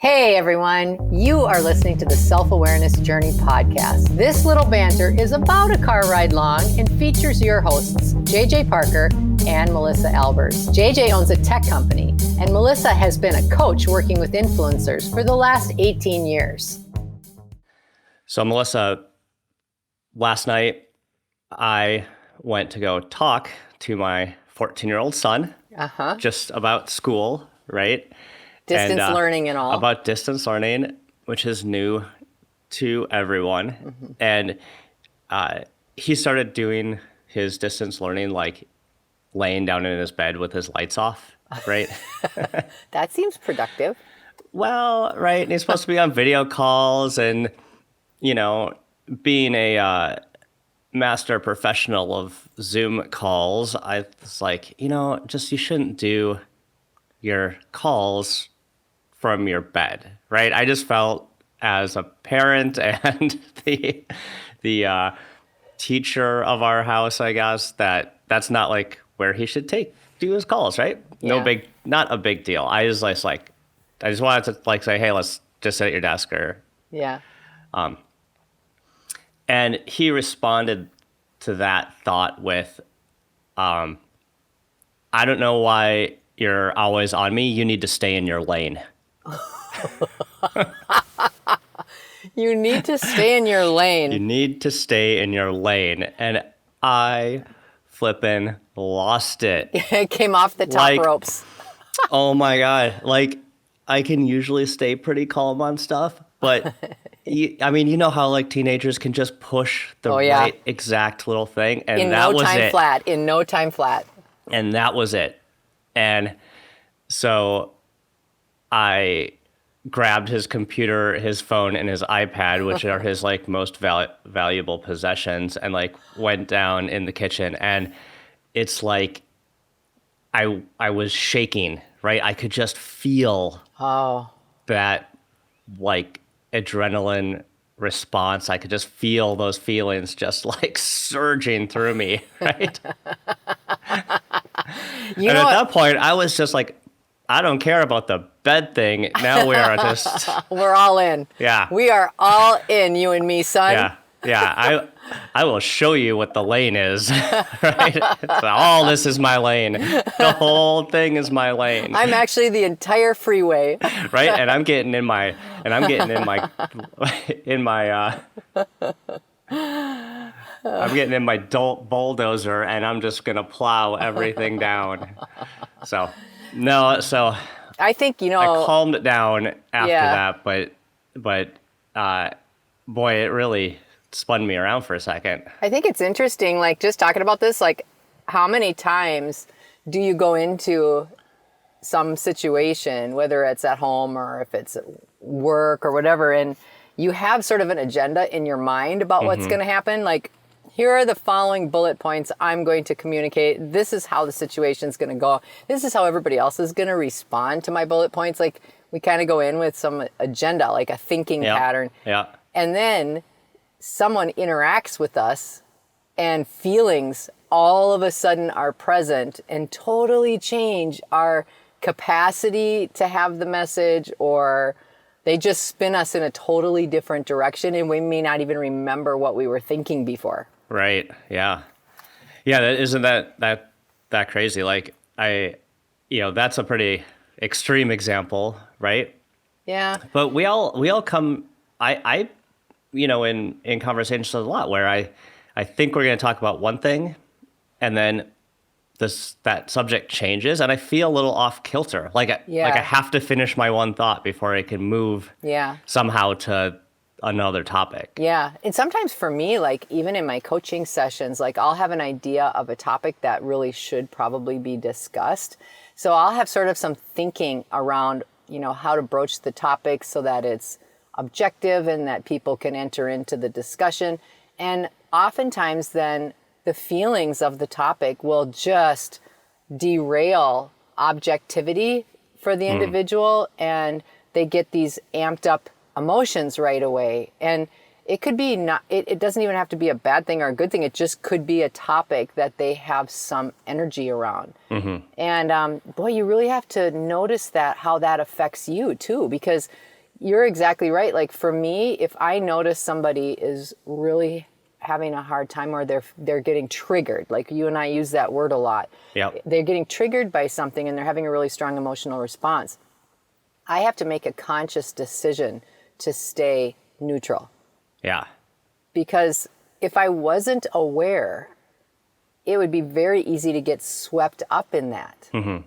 Hey everyone, you are listening to the Self-Awareness Journey podcast. This little banter is about a car ride long and features your hosts, JJ Parker and Melissa Albers. JJ owns a tech company and Melissa has been a coach working with influencers for the last 18 years. So Melissa, last night I went to go talk to my 14-year-old son just about school, right? Distance learning and all. About distance learning, which is new to everyone. Mm-hmm. And he started doing his distance learning like laying down in his bed with his lights off, right? That seems productive. Well, right. And he's supposed to be on video calls and, you know, being a master professional of Zoom calls, I was like, you shouldn't do your calls from your bed, right? I just felt as a parent and the teacher of our house, I guess, that's not like where he should do his calls, right? Yeah. Not a big deal. I just wanted to like say, hey, let's just sit at your desk or. Yeah. And he responded to that thought with, I don't know why you're always on me. You need to stay in your lane. You need to stay in your lane. You need to stay in your lane. And I flippin' lost it. It came off the top ropes. Oh my God. Like, I can usually stay pretty calm on stuff, but you know how like teenagers can just push the right exact little thing. And that was it. In no time flat. And that was it. And so I grabbed his computer, his phone, and his iPad, which are his like most valuable possessions, and like went down in the kitchen. And it's like I was shaking, right? I could just feel that like adrenaline response. I could just feel those feelings just like surging through me, right? And at that point, I was just like, I don't care about the bed thing. Now we are just... We're all in. Yeah. We are all in, you and me, son. Yeah. I will show you what the lane is, right? So all this is my lane. The whole thing is my lane. I'm actually the entire freeway. Right? And I'm getting in my bulldozer, and I'm just going to plow everything down. So I think, I calmed it down after that, but boy, it really spun me around for a second. I think it's interesting, like just talking about this, like how many times do you go into some situation, whether it's at home or if it's at work or whatever, and you have sort of an agenda in your mind about what's going to happen, like, here are the following bullet points I'm going to communicate. This is how the situation's going to go. This is how everybody else is going to respond to my bullet points. Like, we kind of go in with some agenda, like a thinking pattern. Yeah. And then someone interacts with us and feelings all of a sudden are present and totally change our capacity to have the message, or they just spin us in a totally different direction and we may not even remember what we were thinking before. Right. Yeah. Isn't that crazy? Like that's a pretty extreme example, right? Yeah. But we all come, I in conversations a lot where I think we're going to talk about one thing and then that subject changes and I feel a little off kilter. Like I have to finish my one thought before I can move somehow to another topic. Yeah. And sometimes for me, like even in my coaching sessions, like I'll have an idea of a topic that really should probably be discussed. So I'll have sort of some thinking around, how to broach the topic so that it's objective and that people can enter into the discussion. And oftentimes then the feelings of the topic will just derail objectivity for the individual and they get these amped up emotions right away. And it could be it doesn't even have to be a bad thing or a good thing. It just could be a topic that they have some energy around. Mm-hmm. And boy, you really have to notice how that affects you too, because you're exactly right. Like for me, if I notice somebody is really having a hard time or they're getting triggered, like you and I use that word a lot. Yep. They're getting triggered by something and they're having a really strong emotional response. I have to make a conscious decision to stay neutral. Yeah. Because if I wasn't aware, it would be very easy to get swept up in that. Mm-hmm.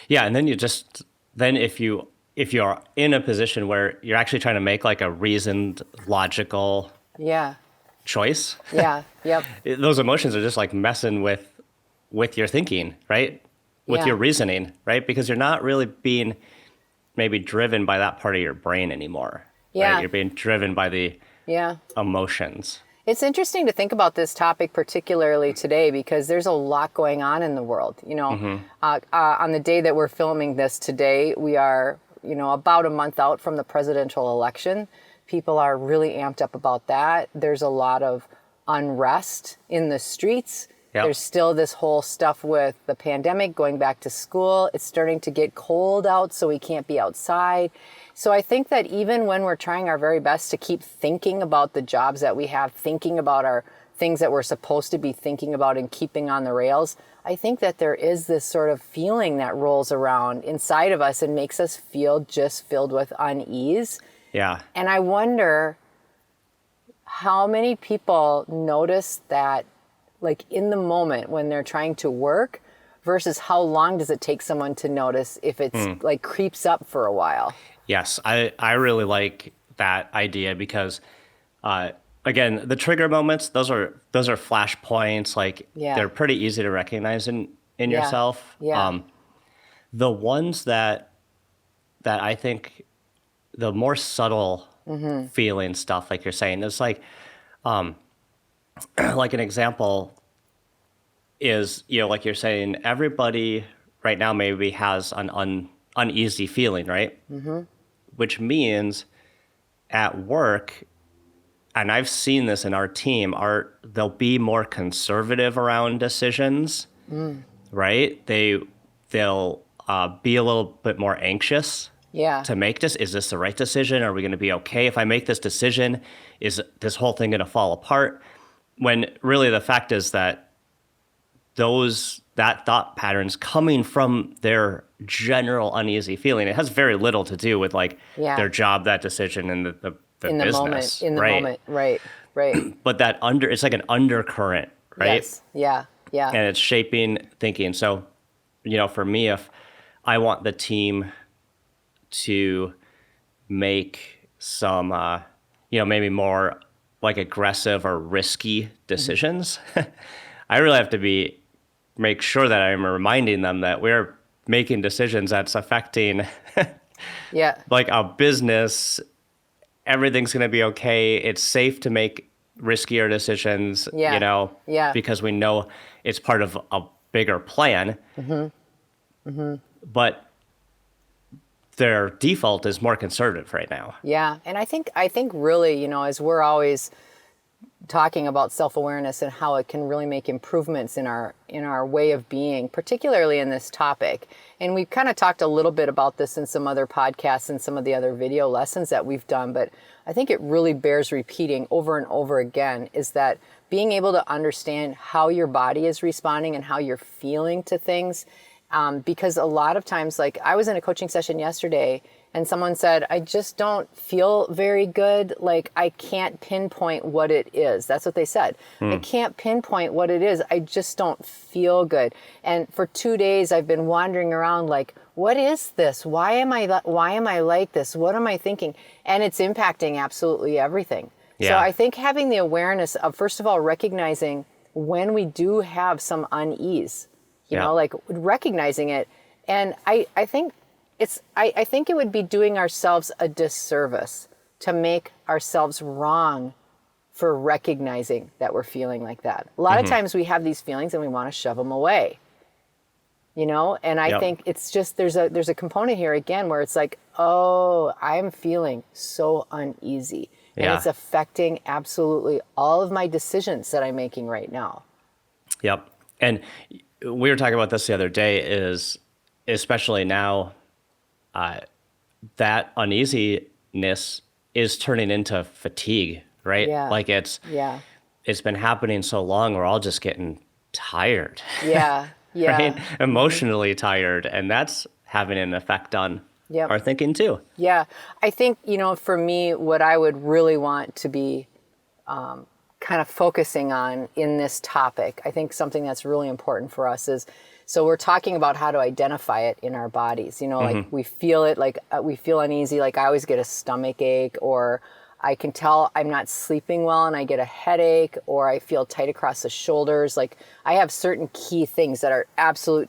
Yeah, and then if you're in a position where you're actually trying to make like a reasoned, logical Yeah. choice, Yeah. Yep. those emotions are just like messing with your thinking, right? With Yeah. your reasoning, right? Because you're not really being maybe driven by that part of your brain anymore. Yeah. Right? You're being driven by the Yeah. emotions. It's interesting to think about this topic, particularly today, because there's a lot going on in the world. On the day that we're filming this today, we are, about a month out from the presidential election. People are really amped up about that. There's a lot of unrest in the streets. Yep. There's still this whole stuff with the pandemic, going back to school. It's starting to get cold out, so we can't be outside. So I think that even when we're trying our very best to keep thinking about the jobs that we have, thinking about our things that we're supposed to be thinking about and keeping on the rails, I think that there is this sort of feeling that rolls around inside of us and makes us feel just filled with unease. Yeah. And I wonder how many people notice that, like in the moment when they're trying to work, versus how long does it take someone to notice if it's like creeps up for a while. Yes, I really like that idea because, again, the trigger moments, those are flashpoints. Like they're pretty easy to recognize in yourself. Yeah. The ones that I think the more subtle feeling stuff, like you're saying, it's like like an example is, like you're saying, everybody right now maybe has an uneasy feeling, right? Mm-hmm. Which means at work, and I've seen this in our team, they'll be more conservative around decisions, right? They'll be a little bit more anxious to make this. Is this the right decision? Are we going to be okay if I make this decision? Is this whole thing going to fall apart? When really the fact is that that thought patterns coming from their general uneasy feeling, it has very little to do with like their job, that decision, and the in the business. In the moment, right. But it's like an undercurrent, right? Yes. Yeah. And it's shaping thinking. So, for me, if I want the team to make some, maybe more like aggressive or risky decisions, I really have to make sure that I'm reminding them that we're making decisions that's affecting like a business. Everything's going to be okay. It's safe to make riskier decisions, because we know it's part of a bigger plan. But their default is more conservative right now. Yeah. And I think really, as we're always talking about self-awareness and how it can really make improvements in our way of being, particularly in this topic. And we've kind of talked a little bit about this in some other podcasts and some of the other video lessons that we've done, but I think it really bears repeating over and over again, is that being able to understand how your body is responding and how you're feeling to things. Because a lot of times, like I was in a coaching session yesterday and someone said, I just don't feel very good. Like I can't pinpoint what it is. That's what they said. I can't pinpoint what it is. I just don't feel good. And for 2 days, I've been wandering around like, what is this? Why am I like this? What am I thinking? And it's impacting absolutely everything. Yeah. So I think having the awareness of, first of all, recognizing when we do have some unease, like recognizing it. And I think it would be doing ourselves a disservice to make ourselves wrong for recognizing that we're feeling like that. A lot of times we have these feelings and we want to shove them away, and I think it's just, there's a component here again where it's like, oh, I'm feeling so uneasy and it's affecting absolutely all of my decisions that I'm making right now. Yep. And we were talking about this the other day, is especially now, that uneasiness is turning into fatigue, right? Yeah. Like it's been happening so long, we're all just getting tired. Yeah. Yeah. Right? Emotionally tired. And that's having an effect on our thinking too. Yeah. I think, for me, what I would really want to be kind of focusing on in this topic, I think something that's really important for us is, so we're talking about how to identify it in our bodies. Like we feel it, like we feel uneasy. Like I always get a stomach ache, or I can tell I'm not sleeping well and I get a headache, or I feel tight across the shoulders. Like I have certain key things that are absolute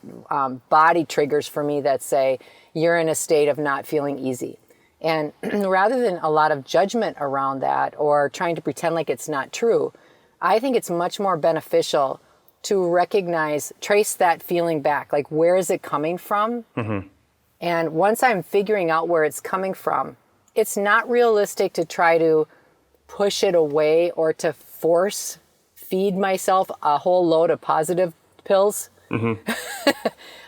body triggers for me that say you're in a state of not feeling easy. And rather than a lot of judgment around that or trying to pretend like it's not true, I think it's much more beneficial to recognize, trace that feeling back. Like, where is it coming from? And once I'm figuring out where it's coming from, it's not realistic to try to push it away or to force feed myself a whole load of positive pills.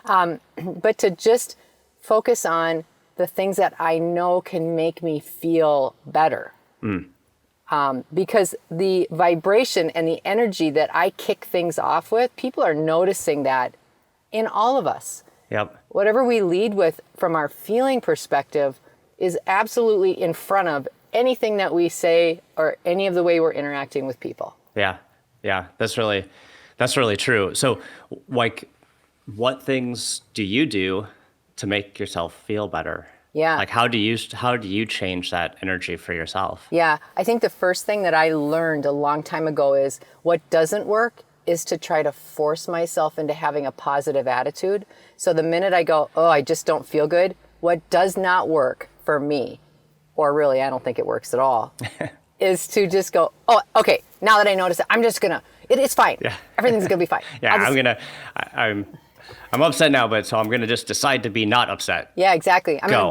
But to just focus on the things that I know can make me feel better. Because the vibration and the energy that I kick things off with, people are noticing that in all of us. Yep. Whatever we lead with from our feeling perspective is absolutely in front of anything that we say or any of the way we're interacting with people. Yeah. Yeah. That's really true. So like, what things do you do to make yourself feel better? Yeah. Like how do you change that energy for yourself? Yeah. I think the first thing that I learned a long time ago is what doesn't work is to try to force myself into having a positive attitude. So the minute I go, oh, I just don't feel good, what does not work for me, or really I don't think it works at all, is to just go, oh, okay, now that I notice it, I'm just gonna, it's fine. Yeah. Everything's gonna be fine. Yeah, I'm upset now, but so I'm going to just decide to be not upset. Yeah, exactly. I'm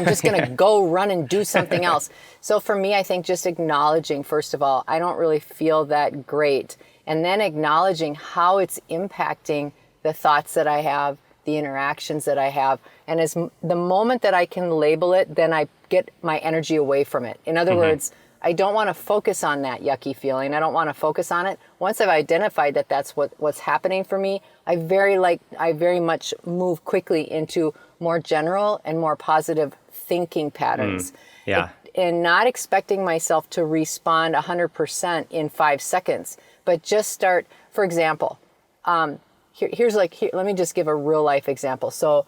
just going to go run and do something else. So for me, I think just acknowledging, first of all, I don't really feel that great. And then acknowledging how it's impacting the thoughts that I have, the interactions that I have. And as the moment that I can label it, then I get my energy away from it. In other words, I don't want to focus on that yucky feeling. I don't want to focus on it. Once I've identified that that's what's happening for me, I very much move quickly into more general and more positive thinking patterns. And not expecting myself to respond 100% in 5 seconds, but just start, for example, let me just give a real life example. So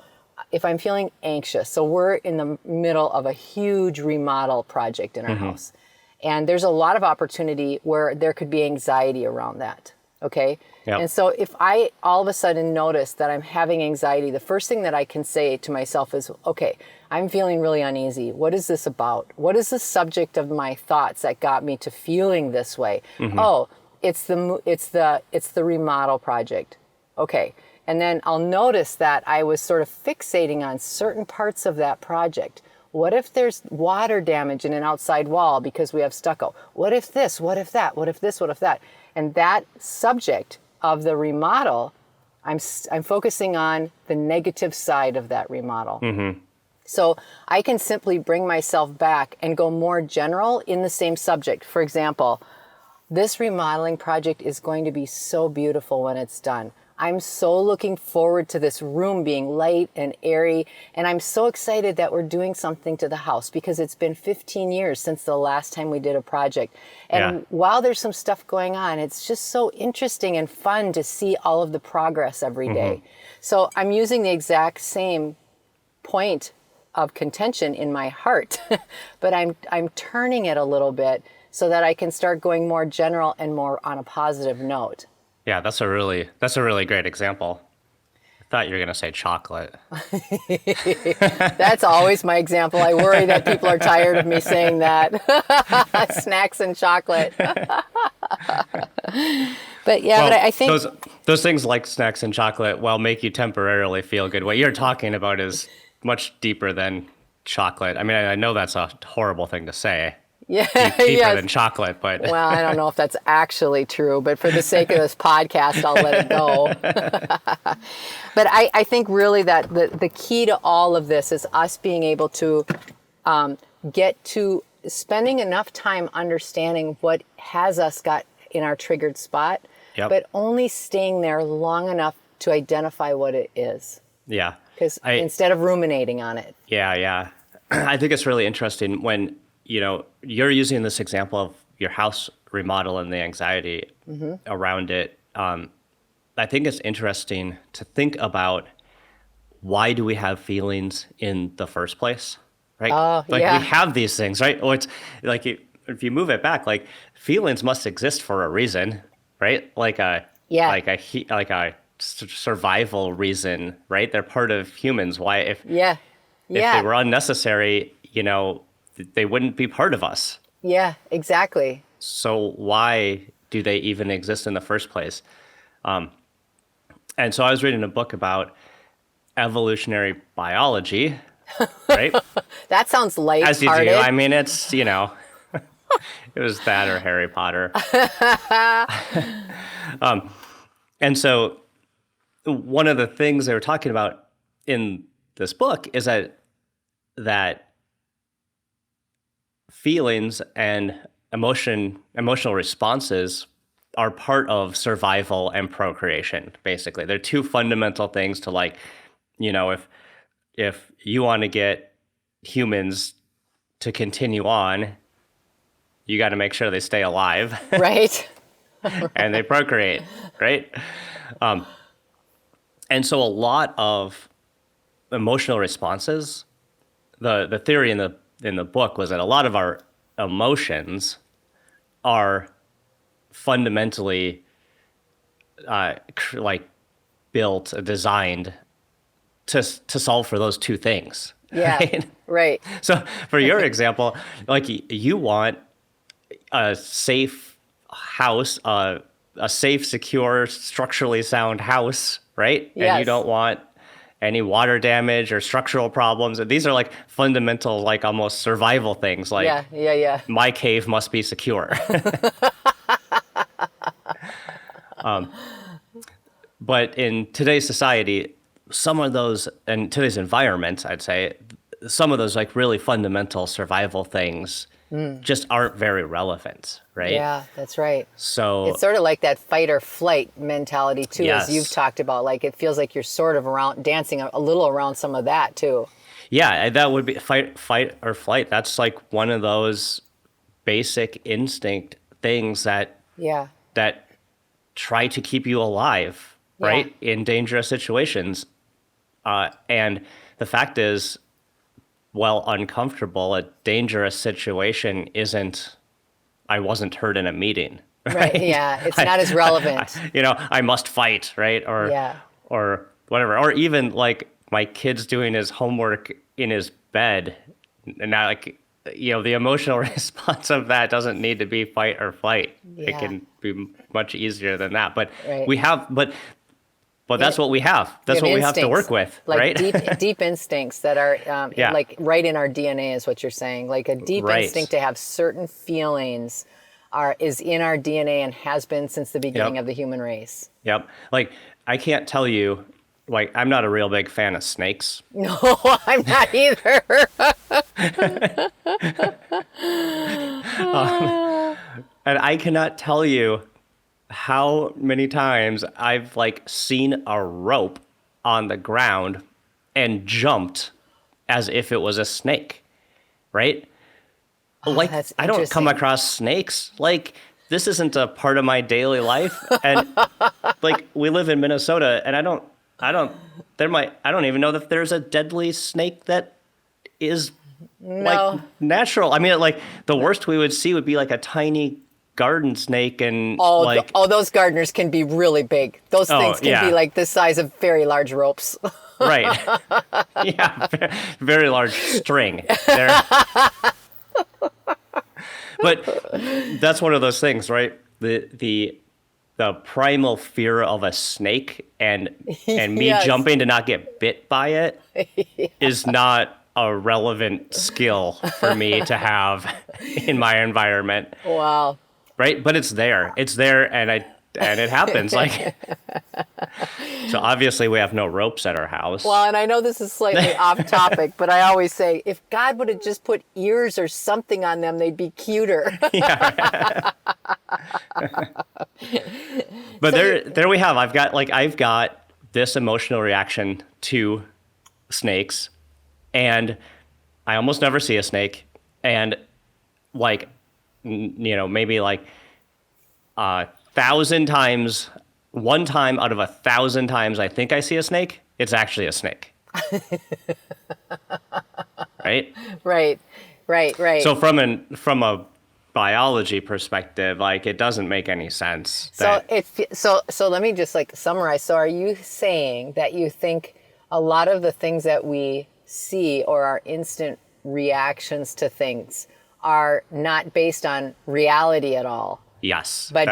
if I'm feeling anxious, so we're in the middle of a huge remodel project in our house. And there's a lot of opportunity where there could be anxiety around that. Okay. Yep. And so if I all of a sudden notice that I'm having anxiety, the first thing that I can say to myself is, okay, I'm feeling really uneasy. What is this about? What is the subject of my thoughts that got me to feeling this way? Oh, it's the remodel project. Okay. And then I'll notice that I was sort of fixating on certain parts of that project. What if there's water damage in an outside wall because we have stucco? What if this? What if that? What if this? What if that? And that subject of the remodel, I'm focusing on the negative side of that remodel. So I can simply bring myself back and go more general in the same subject. For example, this remodeling project is going to be so beautiful when it's done. I'm so looking forward to this room being light and airy, and I'm so excited that we're doing something to the house because it's been 15 years since the last time we did a project. And while there's some stuff going on, it's just so interesting and fun to see all of the progress every day. So I'm using the exact same point of contention in my heart, but I'm turning it a little bit so that I can start going more general and more on a positive note. Yeah, that's a really great example. I thought you were going to say chocolate. That's always my example. I worry that people are tired of me saying that. Snacks and chocolate. But I think those things like snacks and chocolate, while make you temporarily feel good, what you're talking about is much deeper than chocolate. I mean, I know that's a horrible thing to say. Yeah, deeper than chocolate, but well, I don't know if that's actually true, but for the sake of this podcast, I'll let it go. But I think really that the key to all of this is us being able to get to spending enough time understanding what has us got in our triggered spot, Yep. but only staying there long enough to identify what it is. Yeah. Because instead of ruminating on it. Yeah. I think it's really interesting when, you're using this example of your house remodel and the anxiety around it. I think it's interesting to think about, why do we have feelings in the first place, right? We have these things, right? Or it's like, if you move it back, like feelings must exist for a reason, right? Like a survival reason, right? They're part of humans. Why, if they were unnecessary, they wouldn't be part of us. Yeah, exactly. So why do they even exist in the first place? And so I was reading a book about evolutionary biology, right? That sounds lighthearted. As you do. I mean, it's, it was that or Harry Potter. And so one of the things they were talking about in this book is that feelings and emotional responses are part of survival and procreation, basically. They're two fundamental things to, like, if you want to get humans to continue on, you got to make sure they stay alive. Right. And they procreate, right? And so a lot of emotional responses, the theory in the book was that a lot of our emotions are fundamentally designed to solve for those two things. Yeah, right. So for your example, like, you want a safe house, a safe, secure, structurally sound house, right? Yes. And you don't want any water damage or structural problems. And these are like fundamental, like almost survival things. Like, yeah. My cave must be secure. But in today's society, some of those, and today's environment, I'd say, some of those like really fundamental survival things just aren't very relevant, right? Yeah, that's right. So it's sort of like that fight or flight mentality too, Yes. as you've talked about. Like, it feels like you're sort of around dancing a little around some of that too. Yeah, that would be fight or flight. That's like one of those basic instinct things that try to keep you alive, right? In dangerous situations. And the fact is, while uncomfortable, a dangerous situation isn't, I wasn't heard in a meeting. Right. Yeah. It's not as relevant. I must fight, right? Or whatever. Or even like my kid's doing his homework in his bed. And now, like, the emotional response of that doesn't need to be fight or flight. Yeah. It can be much easier than that. But Right. But that's what we have. That's what we have to work with, like right? deep instincts that are like right in our DNA is what you're saying. Like a deep instinct to have certain feelings is in our DNA and has been since the beginning of the human race. Yep. Like, I can't tell you, like, I'm not a real big fan of snakes. No, I'm not either. And I cannot tell you how many times I've like seen a rope on the ground and jumped as if it was a snake, right? Like, that's I don't come interesting. across snakes. Like, this isn't a part of my daily life. And like, we live in Minnesota, and I don't even know that there's a deadly snake that is like natural. I mean, like, the worst we would see would be like a tiny garden snake, and those gardeners can be really big. Those things can be like the size of very large ropes. Right. Yeah, very large string. But that's one of those things, right? The primal fear of a snake and me jumping to not get bit by it is not a relevant skill for me to have in my environment. Wow. Right? But it's there. It's there, and and it happens. Like, so obviously we have no ropes at our house. Well, and I know this is slightly off topic, but I always say, if God would have just put ears or something on them, they'd be cuter. But there we have. I've got this emotional reaction to snakes, and I almost never see a snake, and like, maybe like 1,000 times, one time out of 1,000 times I think I see a snake, it's actually a snake. Right? Right. So from a biology perspective, like, it doesn't make any sense. So let me just like summarize. So are you saying that you think a lot of the things that we see or our instant reactions to things are not based on reality at all? Yes. But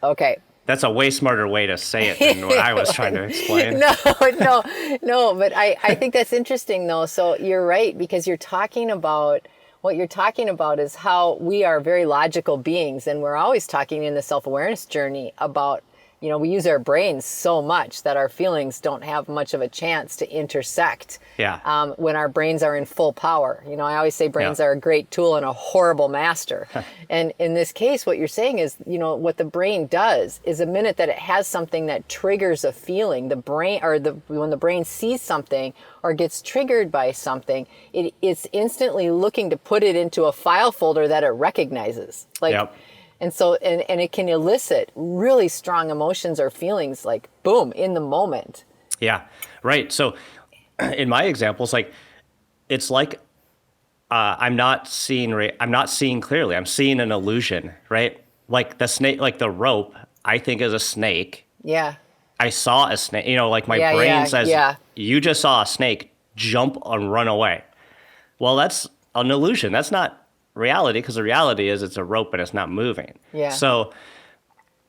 okay. That's a way smarter way to say it than what I was trying to explain. No, but I think that's interesting though. So you're right, because what you're talking about is how we are very logical beings, and we're always talking in the self-awareness journey about, we use our brains so much that our feelings don't have much of a chance to intersect. Yeah. When our brains are in full power. I always say brains are a great tool and a horrible master. And in this case, what you're saying is, what the brain does is the minute that it has something that triggers a feeling, when the brain sees something or gets triggered by something, it's instantly looking to put it into a file folder that it recognizes. Yep. And so, and it can elicit really strong emotions or feelings, like, boom, in the moment. Yeah, right. So in my examples, like, it's like I'm not seeing clearly. I'm seeing an illusion, right? Like the snake, like the rope, I think is a snake. Yeah. I saw a snake, like my brain says, you just saw a snake, jump and run away. Well, that's an illusion. That's not reality, because the reality is it's a rope and it's not moving. Yeah. So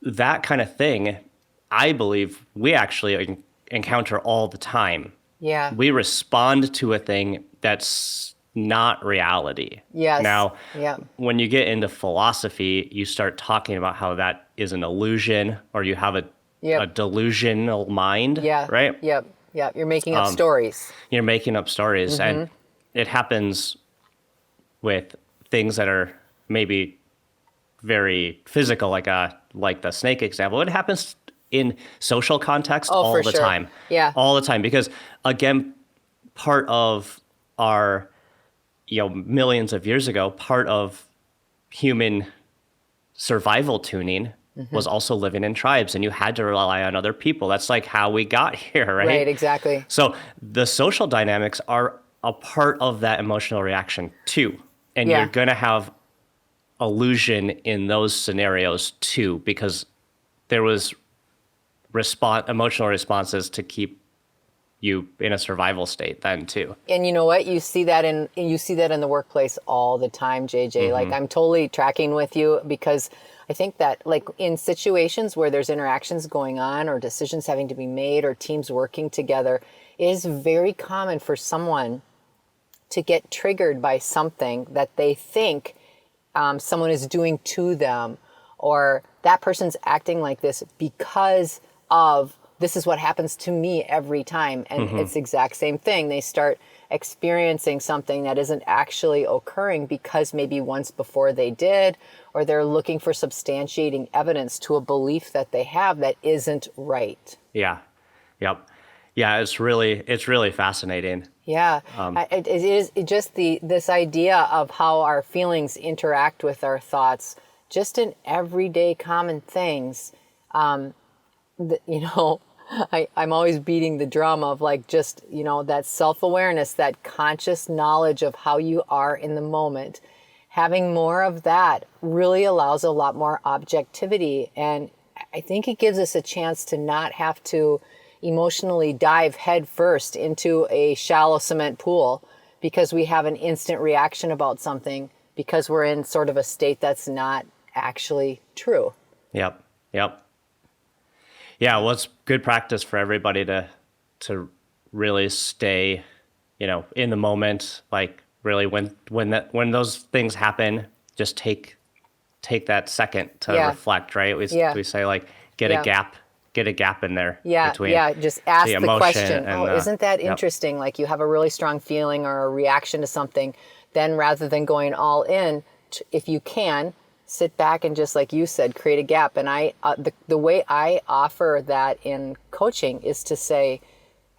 that kind of thing, I believe we actually encounter all the time. Yeah. We respond to a thing that's not reality. Yes. Now, yeah. when you get into philosophy, you start talking about how that is an illusion, or you have a delusional mind. Yeah. Right? Yep. You're making up stories. You're making up stories. Mm-hmm. And it happens with things that are maybe very physical, like the snake example. It happens in social context all the time. Yeah. All the time. Because again, part of our, millions of years ago, part of human survival tuning was also living in tribes, and you had to rely on other people. That's like how we got here, right? Right, exactly. So the social dynamics are a part of that emotional reaction too. And you're going to have illusion in those scenarios too, because there was emotional responses to keep you in a survival state then too. And you know what? You see that in the workplace all the time, JJ. Mm-hmm. Like, I'm totally tracking with you, because I think that, like, in situations where there's interactions going on or decisions having to be made or teams working together, it is very common for someone to get triggered by something that they think someone is doing to them, or that person's acting like this because of, this is what happens to me every time. And it's the exact same thing. They start experiencing something that isn't actually occurring because maybe once before they did, or they're looking for substantiating evidence to a belief that they have that isn't right. Yeah. Yep. Yeah, it's really fascinating. Yeah, it is just this idea of how our feelings interact with our thoughts, just in everyday common things. I'm always beating the drum of, like, just, that self-awareness, that conscious knowledge of how you are in the moment. Having more of that really allows a lot more objectivity, and I think it gives us a chance to not have to emotionally dive head first into a shallow cement pool because we have an instant reaction about something, because we're in sort of a state that's not actually true. Yep. Yeah, well, it's good practice for everybody to really stay, in the moment. Like, really, when those things happen, just take that second to reflect, right? We say, like, get a gap in there. Yeah, between just ask the emotion question. and Isn't that interesting? Like you have a really strong feeling or a reaction to something. Then rather than going all in, if you can, sit back and just like you said, create a gap. And the way I offer that in coaching is to say,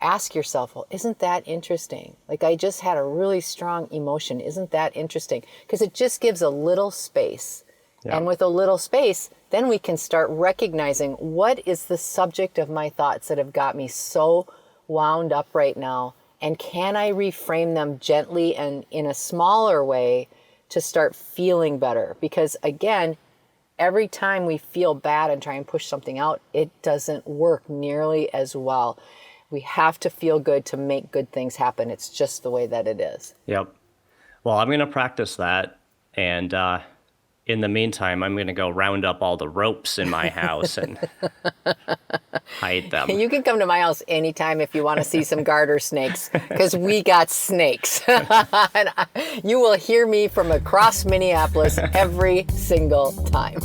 ask yourself, well, isn't that interesting? Like I just had a really strong emotion. Isn't that interesting? Because it just gives a little space. Yeah. And with a little space, then we can start recognizing what is the subject of my thoughts that have got me so wound up right now. And can I reframe them gently and in a smaller way to start feeling better? Because again, every time we feel bad and try and push something out, it doesn't work nearly as well. We have to feel good to make good things happen. It's just the way that it is. Yep. Well, I'm going to practice that. And in the meantime, I'm going to go round up all the ropes in my house and hide them. You can come to my house anytime if you want to see some garter snakes, because we got snakes. And you will hear me from across Minneapolis every single time.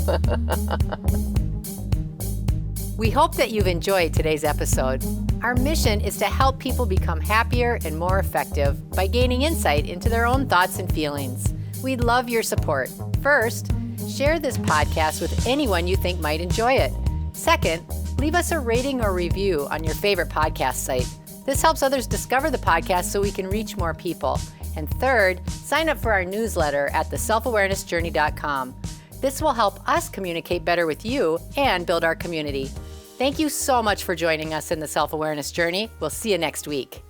We hope that you've enjoyed today's episode. Our mission is to help people become happier and more effective by gaining insight into their own thoughts and feelings. We'd love your support. First, share this podcast with anyone you think might enjoy it. Second, leave us a rating or review on your favorite podcast site. This helps others discover the podcast so we can reach more people. And third, sign up for our newsletter at theselfawarenessjourney.com. This will help us communicate better with you and build our community. Thank you so much for joining us in the Self-Awareness Journey. We'll see you next week.